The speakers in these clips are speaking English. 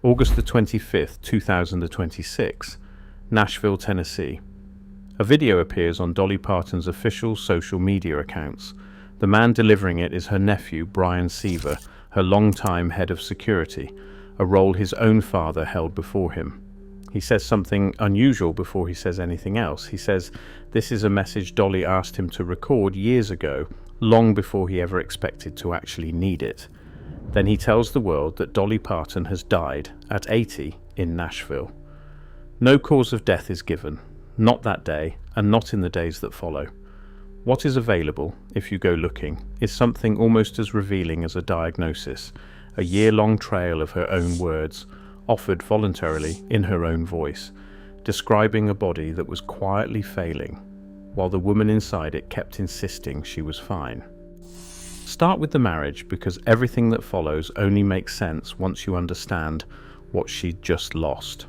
August the 25th, 2026, Nashville, Tennessee. A video appears on Dolly Parton's official social media accounts. The man delivering it is her nephew, Brian Seaver, her longtime head of security, a role his own father held before him. He says something unusual before he says anything else. He says this is a message Dolly asked him to record years ago, long before he ever expected to actually need it. Then he tells the world that Dolly Parton has died at 80 in Nashville. No cause of death is given, not that day and not in the days that follow. What is available, if you go looking, is something almost as revealing as a diagnosis, a year-long trail of her own words, offered voluntarily in her own voice, describing a body that was quietly failing, while the woman inside it kept insisting she was fine. Start with the marriage, because everything that follows only makes sense once you understand what she'd just lost.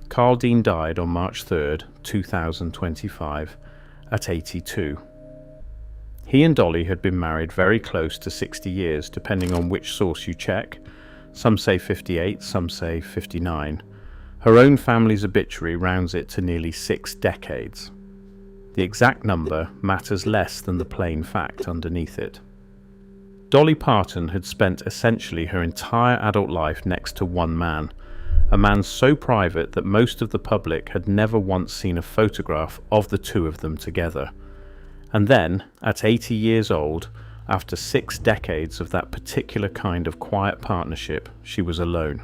Carl Dean died on March 3rd, 2025, at 82. He and Dolly had been married very close to 60 years, depending on which source you check. Some say 58, some say 59. Her own family's obituary rounds it to nearly 6 decades. The exact number matters less than the plain fact underneath it. Dolly Parton had spent essentially her entire adult life next to one man, a man so private that most of the public had never once seen a photograph of the two of them together. And then, at 80 years old, after 6 decades of that particular kind of quiet partnership, she was alone.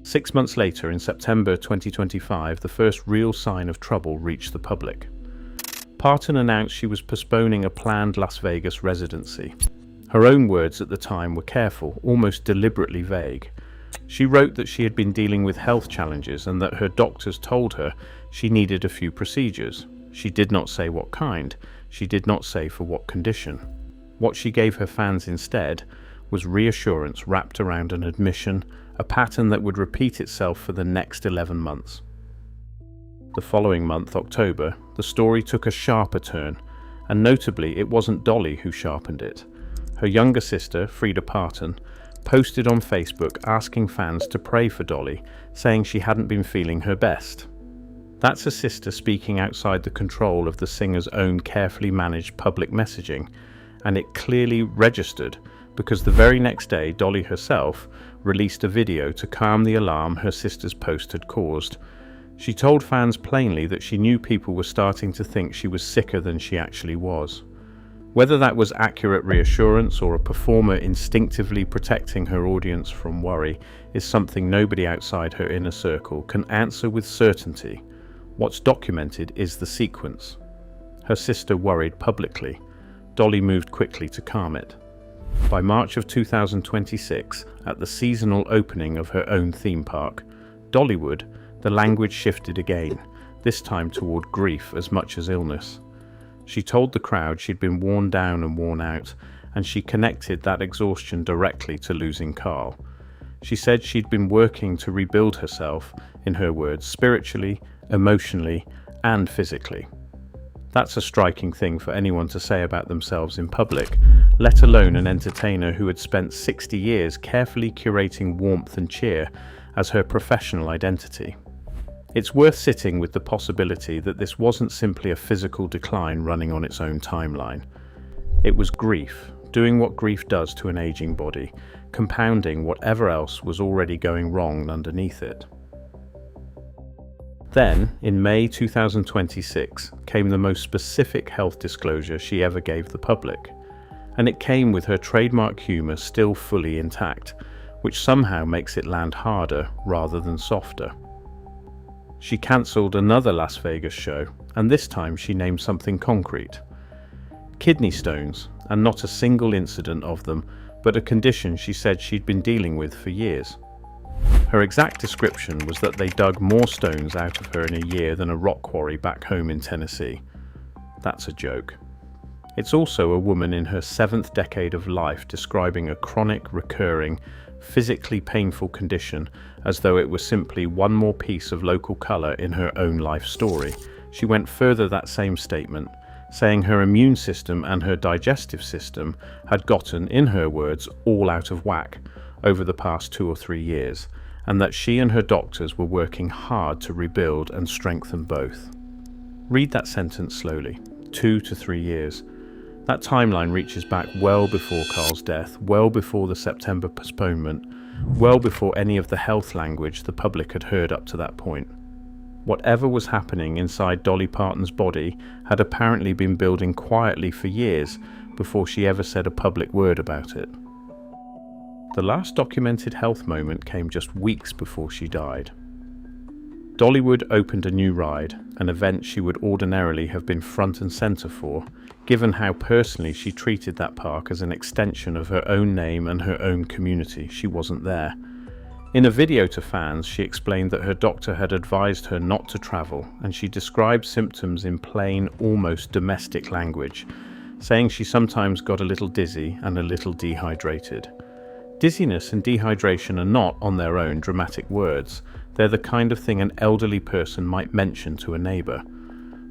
6 months later, in September 2025, the first real sign of trouble reached the public. Parton announced she was postponing a planned Las Vegas residency. Her own words at the time were careful, almost deliberately vague. She wrote that she had been dealing with health challenges and that her doctors told her she needed a few procedures. She did not say what kind. She did not say for what condition. What she gave her fans instead was reassurance wrapped around an admission, a pattern that would repeat itself for the next 11 months. The following month, October, the story took a sharper turn, and notably it wasn't Dolly who sharpened it. Her younger sister, Frida Parton, posted on Facebook asking fans to pray for Dolly, saying she hadn't been feeling her best. That's a sister speaking outside the control of the singer's own carefully managed public messaging, and it clearly registered because the very next day Dolly herself released a video to calm the alarm her sister's post had caused. She told fans plainly that she knew people were starting to think she was sicker than she actually was. Whether that was accurate reassurance or a performer instinctively protecting her audience from worry is something nobody outside her inner circle can answer with certainty. What's documented is the sequence. Her sister worried publicly. Dolly moved quickly to calm it. By March of 2026, at the seasonal opening of her own theme park, Dollywood, the language shifted again, this time toward grief as much as illness. She told the crowd she'd been worn down and worn out, and she connected that exhaustion directly to losing Carl. She said she'd been working to rebuild herself, in her words, spiritually, emotionally, and physically. That's a striking thing for anyone to say about themselves in public, let alone an entertainer who had spent 60 years carefully curating warmth and cheer as her professional identity. It's worth sitting with the possibility that this wasn't simply a physical decline running on its own timeline. It was grief, doing what grief does to an aging body, compounding whatever else was already going wrong underneath it. Then, in May 2026, came the most specific health disclosure she ever gave the public. And it came with her trademark humour still fully intact, which somehow makes it land harder rather than softer. She cancelled another Las Vegas show, and this time she named something concrete. Kidney stones, and not a single incident of them, but a condition she said she'd been dealing with for years. Her exact description was that they dug more stones out of her in a year than a rock quarry back home in Tennessee. That's a joke. It's also a woman in her 7th decade of life describing a chronic, recurring, physically painful condition as though it was simply one more piece of local colour in her own life story. She went further that same statement, saying her immune system and her digestive system had gotten, in her words, all out of whack, over the past 2 or 3 years, and that she and her doctors were working hard to rebuild and strengthen both. Read that sentence slowly. 2 to 3 years. That timeline reaches back well before Carl's death, well before the September postponement, well before any of the health language the public had heard up to that point. Whatever was happening inside Dolly Parton's body had apparently been building quietly for years before she ever said a public word about it. The last documented health moment came just weeks before she died. Dollywood opened a new ride, an event she would ordinarily have been front and centre for, given how personally she treated that park as an extension of her own name and her own community. She wasn't there. In a video to fans, she explained that her doctor had advised her not to travel, and she described symptoms in plain, almost domestic language, saying she sometimes got a little dizzy and a little dehydrated. Dizziness and dehydration are not, on their own, dramatic words. They're the kind of thing an elderly person might mention to a neighbour.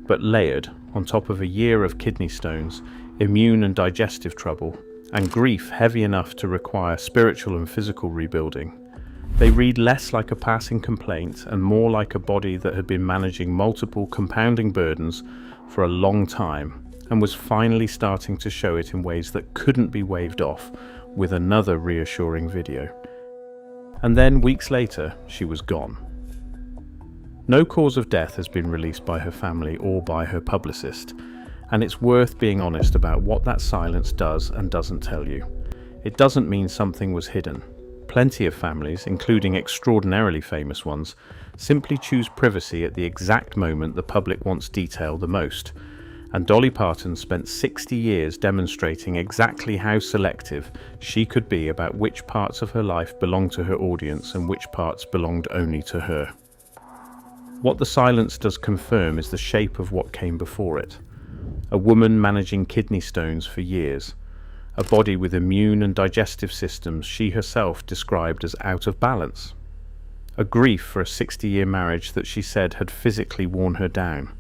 But layered, on top of a year of kidney stones, immune and digestive trouble, and grief heavy enough to require spiritual and physical rebuilding, they read less like a passing complaint and more like a body that had been managing multiple compounding burdens for a long time and was finally starting to show it in ways that couldn't be waved off with another reassuring video. And then, weeks later, she was gone. No cause of death has been released by her family or by her publicist, and it's worth being honest about what that silence does and doesn't tell you. It doesn't mean something was hidden. Plenty of families, including extraordinarily famous ones, simply choose privacy at the exact moment the public wants detail the most. And Dolly Parton spent 60 years demonstrating exactly how selective she could be about which parts of her life belonged to her audience and which parts belonged only to her. What the silence does confirm is the shape of what came before it. A woman managing kidney stones for years. A body with immune and digestive systems she herself described as out of balance. A grief for a 60-year marriage that she said had physically worn her down.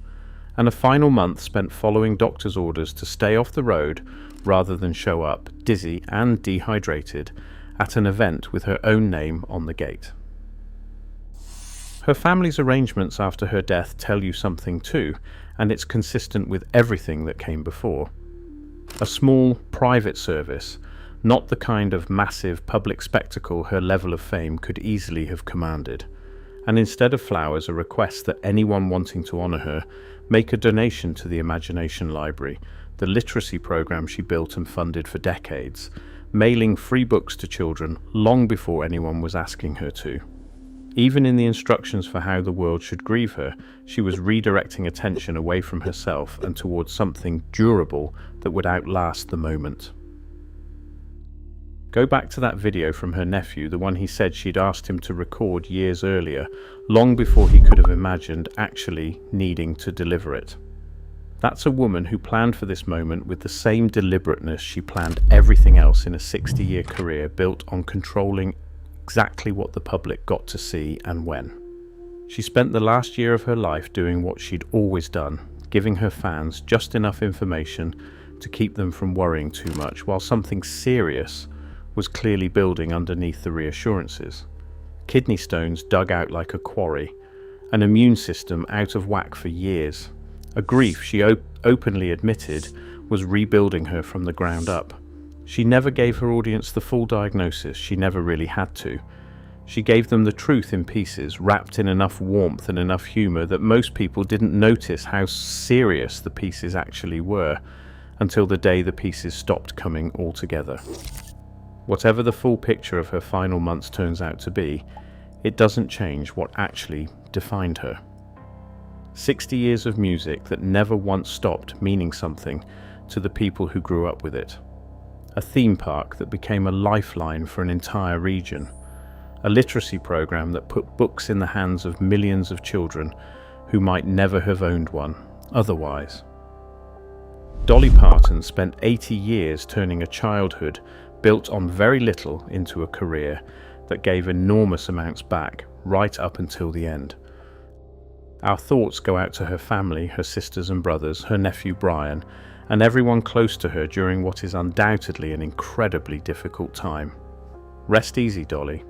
And a final month spent following doctors' orders to stay off the road rather than show up, dizzy and dehydrated, at an event with her own name on the gate. Her family's arrangements after her death tell you something too, and it's consistent with everything that came before. A small, private service, not the kind of massive public spectacle her level of fame could easily have commanded. And instead of flowers, a request that anyone wanting to honour her make a donation to the Imagination Library, the literacy program she built and funded for decades, mailing free books to children long before anyone was asking her to. Even in the instructions for how the world should grieve her, she was redirecting attention away from herself and towards something durable that would outlast the moment. Go back to that video from her nephew, the one he said she'd asked him to record years earlier, long before he could have imagined actually needing to deliver it. That's a woman who planned for this moment with the same deliberateness she planned everything else in a 60-year career built on controlling exactly what the public got to see and when. She spent the last year of her life doing what she'd always done, giving her fans just enough information to keep them from worrying too much, while something serious was clearly building underneath the reassurances. Kidney stones dug out like a quarry, an immune system out of whack for years, a grief she openly admitted was rebuilding her from the ground up. She never gave her audience the full diagnosis, she never really had to. She gave them the truth in pieces, wrapped in enough warmth and enough humour that most people didn't notice how serious the pieces actually were, until the day the pieces stopped coming altogether. Whatever the full picture of her final months turns out to be, it doesn't change what actually defined her. 60 years of music that never once stopped meaning something to the people who grew up with it. A theme park that became a lifeline for an entire region. A literacy program that put books in the hands of millions of children who might never have owned one otherwise. Dolly Parton spent 80 years turning a childhood built on very little into a career that gave enormous amounts back right up until the end. Our thoughts go out to her family, her sisters and brothers, her nephew Brian, and everyone close to her during what is undoubtedly an incredibly difficult time. Rest easy, Dolly.